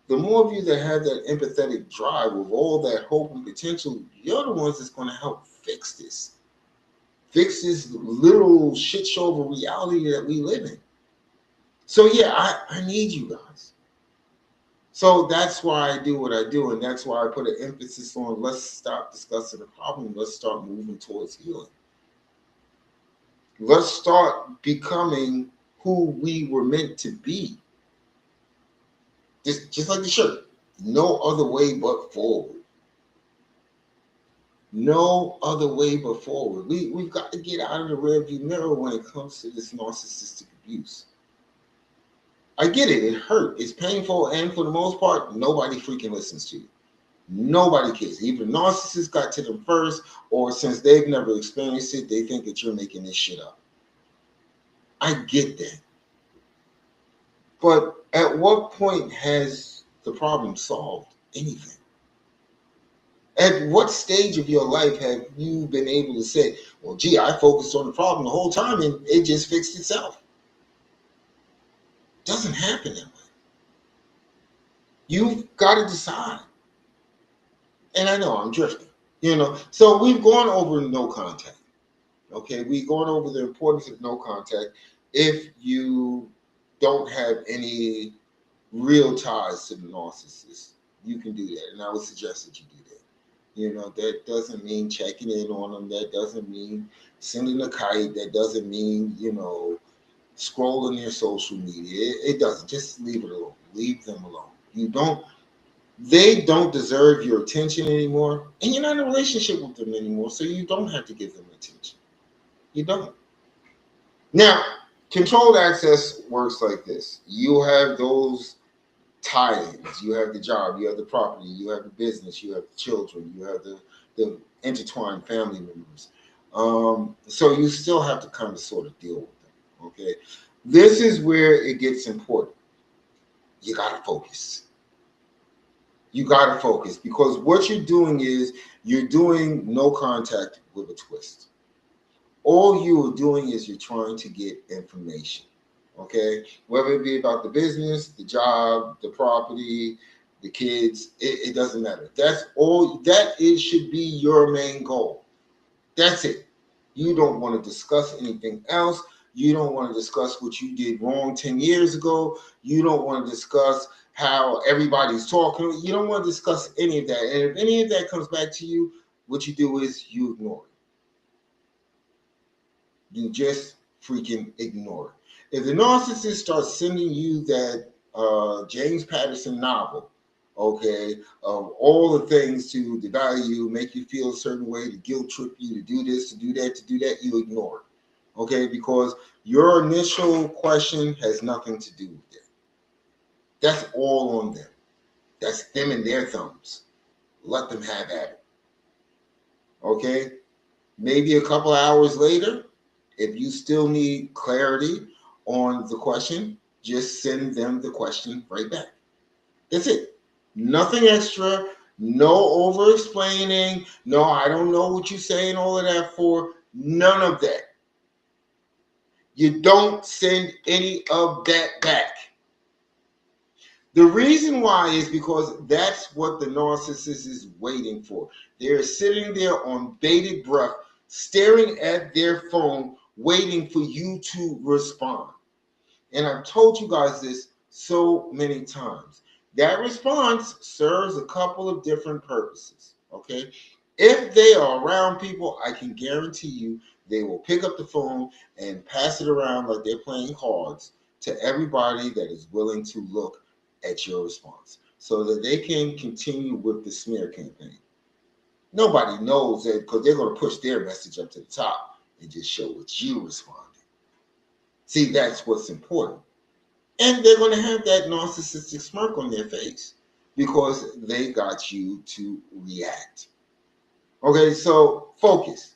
The more of you that have that empathetic drive with all that hope and potential, you're the ones that's going to help fix this little shit show of a reality that we live in. So yeah, I need you guys. So that's why I do what I do, and that's why I put an emphasis on let's stop discussing the problem, let's start moving towards healing. Let's start becoming who we were meant to be. Just like the shirt. No other way but forward. No other way but forward. We've got to get out of the rearview mirror when it comes to this narcissistic abuse. I get it. It hurt. It's painful. And for the most part, nobody freaking listens to you. Nobody cares. Either narcissists got to them first, or since they've never experienced it, they think that you're making this shit up. I get that. But at what point has the problem solved anything? At what stage of your life have you been able to say, well, gee, I focused on the problem the whole time and it just fixed itself? It doesn't happen that way. You've got to decide. And I know I'm drifting, So we've gone over no contact. Okay, we've gone over the importance of no contact. If you don't have any real ties to the narcissist, you can do that. And I would suggest that you do that. That doesn't mean checking in on them. That doesn't mean sending a kite. That doesn't mean, scrolling their social media. It doesn't. Just leave it alone. Leave them alone. They don't deserve your attention anymore. And you're not in a relationship with them anymore. So you don't have to give them attention. You don't. Now, controlled access works like this. You have those tie-ins. You have the job, you have the property, you have the business, you have the children, you have the intertwined family members. So you still have to kind of sort of deal with them. Okay. This is where it gets important. You gotta focus. You gotta focus, because what you're doing is you're doing no contact with a twist. All you are doing is you're trying to get information. Okay, whether it be about the business, the job, the property, the kids, it doesn't matter. That's all. Should be your main goal. That's it. You don't want to discuss anything else. You don't want to discuss what you did wrong 10 years ago. You don't want to discuss how everybody's talking. You don't want to discuss any of that. And if any of that comes back to you, what you do is you ignore it. You just freaking ignore it. If the narcissist starts sending you that James Patterson novel, okay, of all the things to devalue you, make you feel a certain way, to guilt trip you, to do this, to do that, you ignore it, okay, because your initial question has nothing to do with it. That's all on them. That's them and their thumbs. Let them have at it, okay? Maybe a couple of hours later, if you still need clarity on the question, just send them the question right back. That's it. Nothing extra. No over explaining. No, I don't know what you're saying all of that for. None of that. You don't send any of that back. The reason why is because that's what the narcissist is waiting for. They're sitting there on bated breath, staring at their phone, waiting for you to respond. And I've told you guys this so many times. That response serves a couple of different purposes, okay? If they are around people, I can guarantee you they will pick up the phone and pass it around like they're playing cards to everybody that is willing to look at your response so that they can continue with the smear campaign. Nobody knows that, because they're going to push their message up to the top and just show what you responded. See, that's what's important. And they're going to have that narcissistic smirk on their face because they got you to react. Okay, so focus.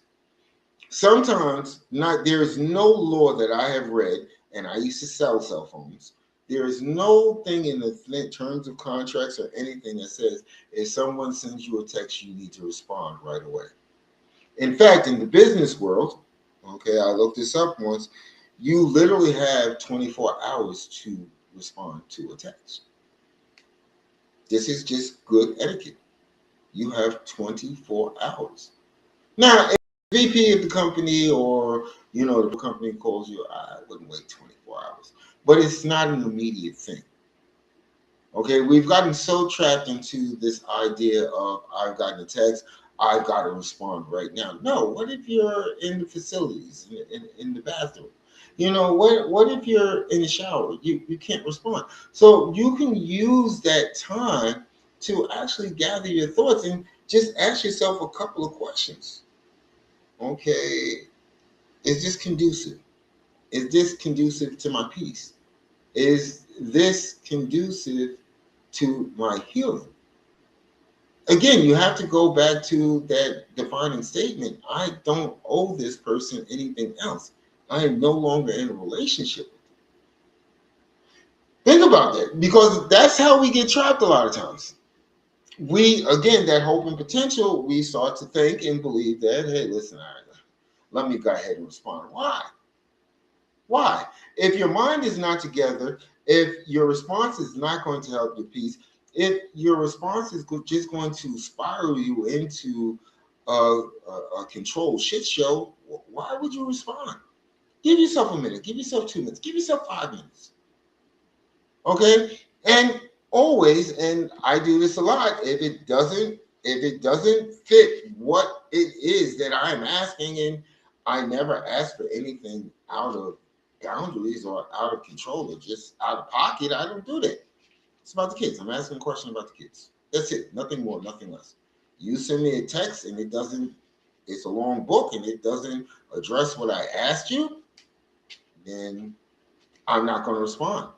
Sometimes there is no law that I have read, and I used to sell cell phones. There is no thing in the terms of contracts or anything that says if someone sends you a text, you need to respond right away. In fact, in the business world, okay, I looked this up once, you literally have 24 hours to respond to a text. This is just good etiquette. You have 24 hours. Now, if VP of the company or the company calls you, I wouldn't wait 24 hours. But it's not an immediate thing. Okay, we've gotten so trapped into this idea of I've gotten a text, I've got to respond right now. No, what if you're in the facilities, in the bathroom? What if you're in the shower? You can't respond. So you can use that time to actually gather your thoughts and just ask yourself a couple of questions. Okay, is this conducive? Is this conducive to my peace? Is this conducive to my healing? Again, you have to go back to that defining statement. I don't owe this person anything else. I am no longer in a relationship. Think about that, because that's how we get trapped a lot of times. We, again, that hope and potential, we start to think and believe that, hey, listen, let me go ahead and respond. Why? Why? If your mind is not together, if your response is not going to help your peace, if your response is just going to spiral you into a controlled shit show, why would you respond? Give yourself a minute, give yourself 2 minutes, give yourself 5 minutes. Okay? And always, and I do this a lot, if it doesn't fit what it is that I'm asking, and I never ask for anything out of boundaries or out of control or just out of pocket, I don't do that. It's about the kids. I'm asking a question about the kids. That's it. Nothing more, nothing less. You send me a text and it's a long book and it doesn't address what I asked you, then I'm not going to respond.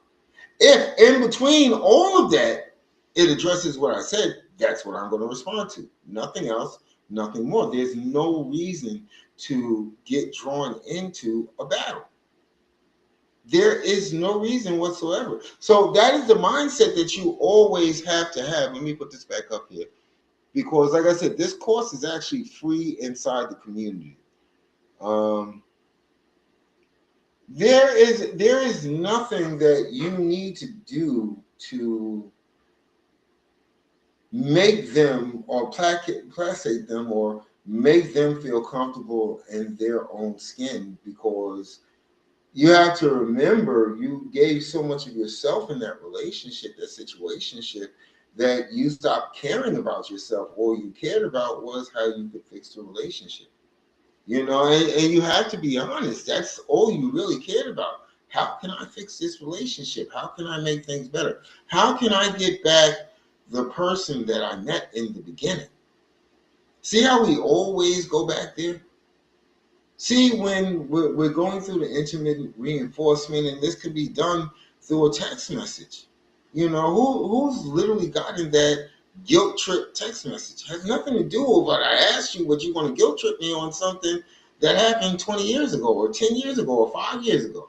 If in between all of that, it addresses what I said, that's what I'm going to respond to. Nothing else, nothing more. There's no reason to get drawn into a battle. There is no reason whatsoever. So that is the mindset that you always have to have. Let me put this back up here. Because like I said, this course is actually free inside the community. There is nothing that you need to do to make them or placate them or make them feel comfortable in their own skin, because you have to remember you gave so much of yourself in that relationship, that situationship, that you stopped caring about yourself. All you cared about was how you could fix the relationship. And you have to be honest. That's all you really cared about. How can I fix this relationship? How can I make things better? How can I get back the person that I met in the beginning? See how we always go back there? See, when we're going through the intermittent reinforcement, and this could be done through a text message. Who's literally gotten that guilt trip text message? Has nothing to do with what I asked you, but you want to guilt trip me on something that happened 20 years ago or 10 years ago or 5 years ago.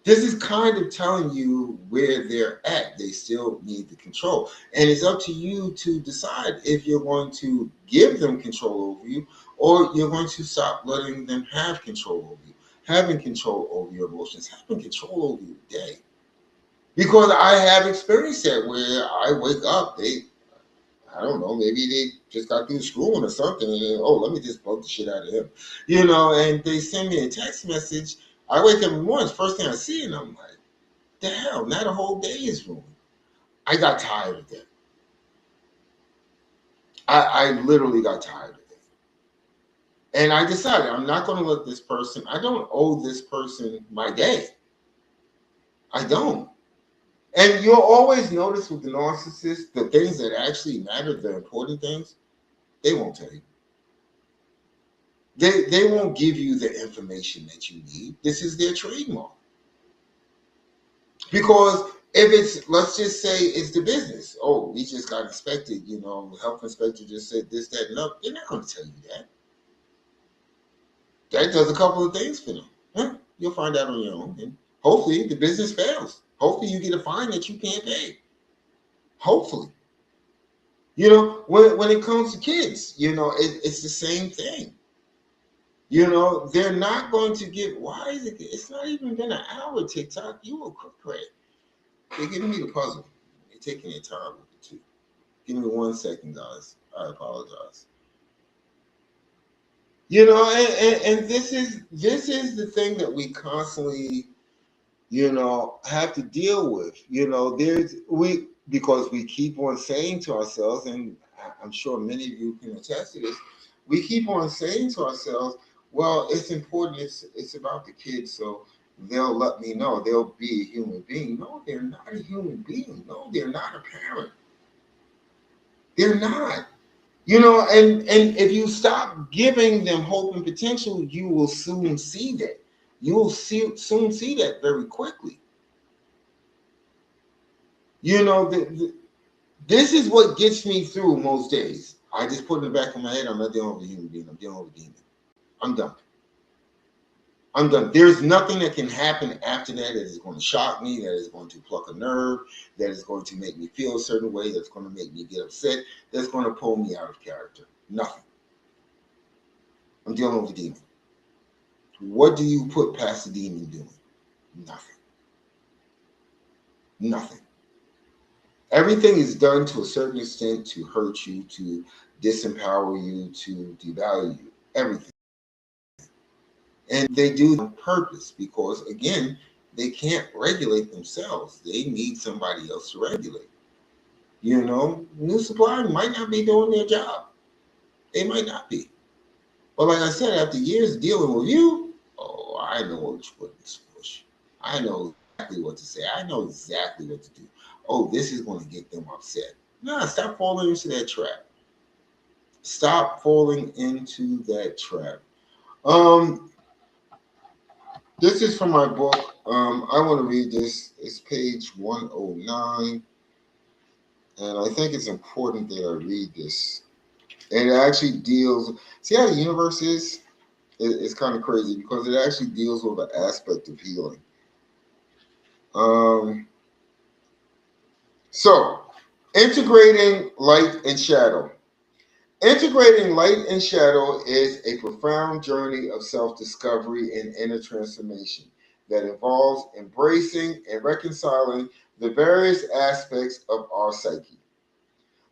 This is kind of telling you where they're at. They still need the control. And it's up to you to decide if you're going to give them control over you, or you're going to stop letting them have control over you. Having control over your emotions, having control over your day. Because I have experienced that where I wake up, I don't know, maybe they just got through schooling or something, and let me just bug the shit out of him. And they send me a text message. I wake up in the morning, first thing I see, and I'm like, the hell, now the whole day is ruined. I got tired of that. I literally got tired of that. And I decided I'm not going to let this person, I don't owe this person my day. I don't. And you'll always notice with the narcissist, the things that actually matter, the important things, they won't tell you. They won't give you the information that you need. This is their trademark. Because if it's, let's just say it's the business. Oh, we just got inspected, the health inspector just said this, that, and that. They're not going to tell you that. That does a couple of things for them. You'll find out on your own. And hopefully the business fails. Hopefully you get a fine that you can't pay. Hopefully. When it comes to kids, it's the same thing. They're not going to get, why is it's not even been an hour, TikTok. You a quick grade. They're giving me the puzzle. Let me taking your time with it too. Give me 1 second, guys. I apologize. And this is the thing that we constantly, have to deal with. There's we because we keep on saying to ourselves, and I'm sure many of you can attest to this, we keep on saying to ourselves, well, it's important, it's about the kids, so they'll let me know, they'll be a human being. No, they're not a human being. No, they're not a parent. They're not. And if you stop giving them hope and potential, you will soon see that. You will soon see that very quickly. This is what gets me through most days. I just put in the back of my head, I'm not dealing with a human being. I'm dealing with a demon. I'm done. I'm done. There's nothing that can happen after that is going to shock me, that is going to pluck a nerve, that is going to make me feel a certain way, that's going to make me get upset, that's going to pull me out of character. Nothing. I'm dealing with a demon. What do you put past the demon doing? Nothing. Nothing. Everything is done to a certain extent to hurt you, to disempower you, to devalue you. Everything. And they do it on purpose because, again, they can't regulate themselves. They need somebody else to regulate. New supply might not be doing their job. They might not be. But like I said, after years dealing with you, oh, I know which buttons to push. I know exactly what to say. I know exactly what to do. Oh, this is going to get them upset. Nah, stop falling into that trap. Stop falling into that trap. This is from my book. I want to read this. It's page 109. And I think it's important that I read this. And it actually deals, see how the universe is? It's kind of crazy because it actually deals with an aspect of healing. So, integrating light and shadow. Integrating light and shadow is a profound journey of self-discovery and inner transformation that involves embracing and reconciling the various aspects of our psyche.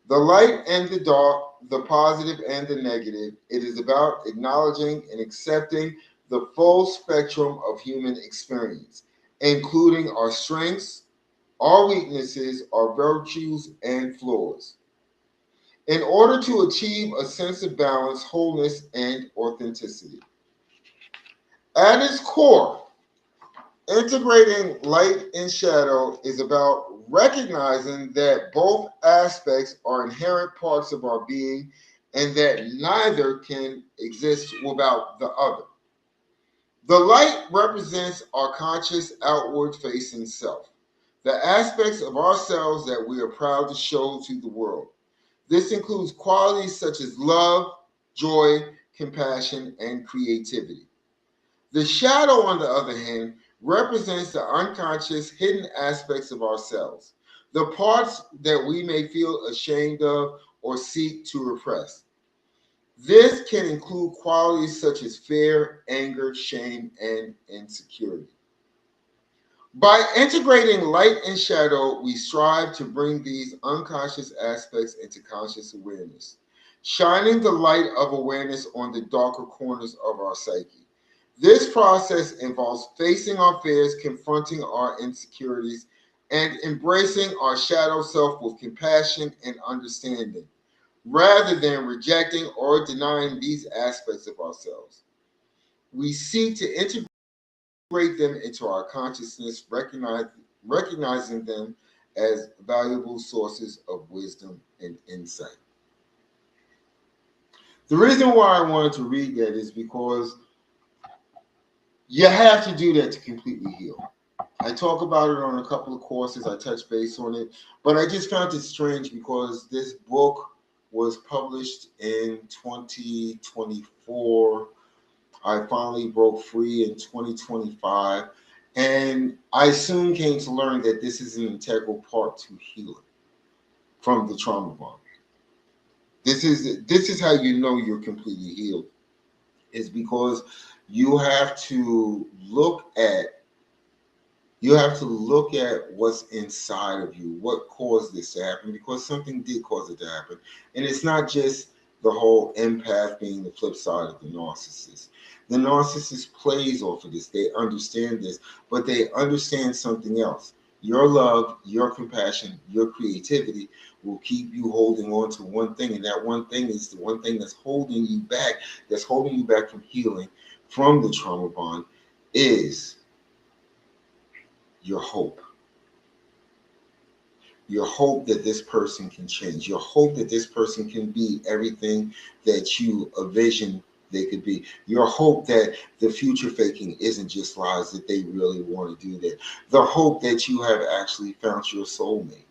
The light and the dark, the positive and the negative, it is about acknowledging and accepting the full spectrum of human experience, including our strengths, our weaknesses, our virtues, and flaws, in order to achieve a sense of balance, wholeness, and authenticity. At its core, integrating light and shadow is about recognizing that both aspects are inherent parts of our being and that neither can exist without the other. The light represents our conscious, outward facing self, the aspects of ourselves that we are proud to show to the world. This includes qualities such as love, joy, compassion, and creativity. The shadow, on the other hand, represents the unconscious, hidden aspects of ourselves, the parts that we may feel ashamed of or seek to repress. This can include qualities such as fear, anger, shame, and insecurity. By integrating light and shadow, we strive to bring these unconscious aspects into conscious awareness, shining the light of awareness on the darker corners of our psyche. This process involves facing our fears, confronting our insecurities, and embracing our shadow self with compassion and understanding, rather than rejecting or denying these aspects of ourselves. We seek to integrate them into our consciousness, recognizing them as valuable sources of wisdom and insight. The reason why I wanted to read that is because you have to do that to completely heal. I talk about it on a couple of courses, I touch base on it, but I just found it strange because this book was published in 2024. I finally broke free in 2025. And I soon came to learn that this is an integral part to healing from the trauma bond. This is how you know you're completely healed, is because you have to look at, You have to look at what's inside of you, what caused this to happen, because something did cause it to happen. And it's not just the whole empath being the flip side of the narcissist. The narcissist plays off of this. They understand this, but they understand something else. Your love, your compassion, your creativity will keep you holding on to one thing. And that one thing is the one thing that's holding you back from healing from the trauma bond is your hope. Your hope that this person can change. Your hope that this person can be everything that you envision they could be. Your hope that the future faking isn't just lies, that they really want to do that. The hope that you have actually found your soulmate.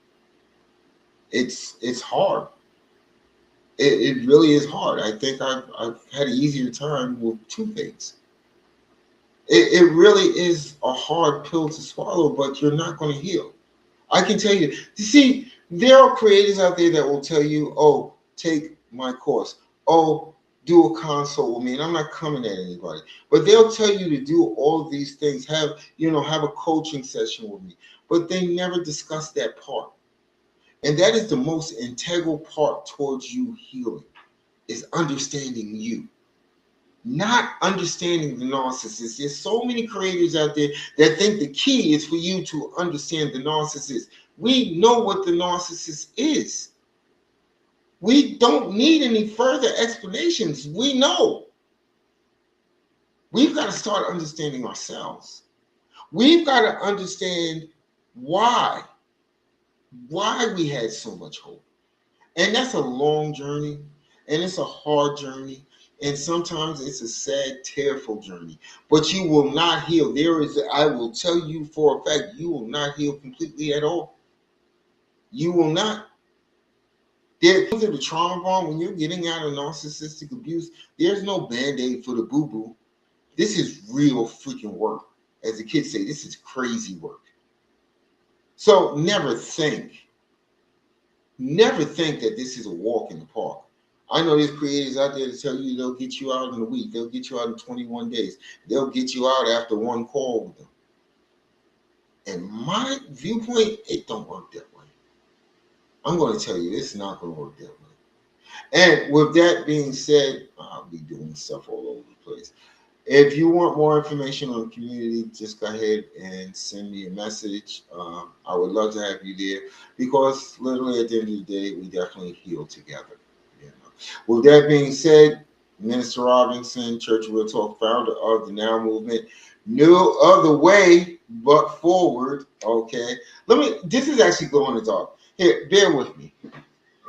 It's hard. It really is hard. I think I've had an easier time with two things. It really is a hard pill to swallow, but you're not going to heal. I can tell you. You see, there are creators out there that will tell you, "Oh, take my course. Oh, do a consult with me." And I'm not coming at anybody, but they'll tell you to do all of these things. Have a coaching session with me, but they never discuss that part. And that is the most integral part towards you healing, is understanding you, not understanding the narcissist. There's so many creators out there that think the key is for you to understand the narcissist. We know what the narcissist is. We don't need any further explanations. We know. We've got to start understanding ourselves. We've got to understand why we had so much hope. And that's a long journey, and it's a hard journey, and sometimes it's a sad, tearful journey. But you will not heal. I will tell you for a fact, you will not heal completely at all. You will not. There comes to the trauma bond when you're getting out of narcissistic abuse. There's no band-aid for the boo-boo. This is real freaking work. As the kids say, this is crazy work. So never think that this is a walk in the park. I know there's creators out there to tell you they'll get you out in a week. They'll get you out in 21 days. They'll get you out after one call with them. And my viewpoint, it don't work that way. I'm going to tell you, it's not going to work that way. And with that being said, I'll be doing stuff all over the place. If you want more information on the community, just go ahead and send me a message. I would love to have you there, because literally at the end of the day, we definitely heal together. You know? With that being said, Minister Robinson, Church of Real Talk, founder of the Now Movement, no other way but forward. Okay, this is actually going to talk. Here, bear with me.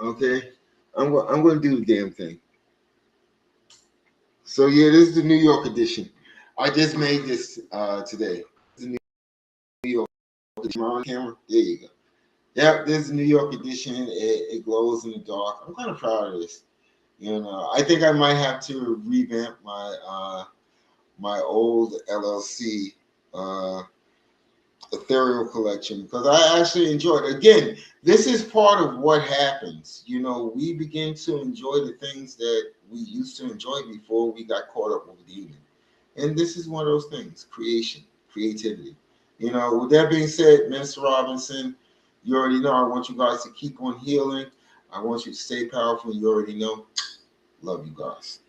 Okay, I'm going to do the damn thing. So yeah, this is the New York edition. I just made this today. This is the New York edition. On camera. There you go. Yeah, this is the New York edition. It glows in the dark. I'm kind of proud of this. You know, I think I might have to revamp my old LLC ethereal collection, because I actually enjoyed it. Again, this is part of what happens. You know, we begin to enjoy the things that we used to enjoy before we got caught up with the demon. And this is one of those things: creativity. You know, with that being said, Minister Robinson, you already know I want you guys to keep on healing. I want you to stay powerful. You already know. Love you guys.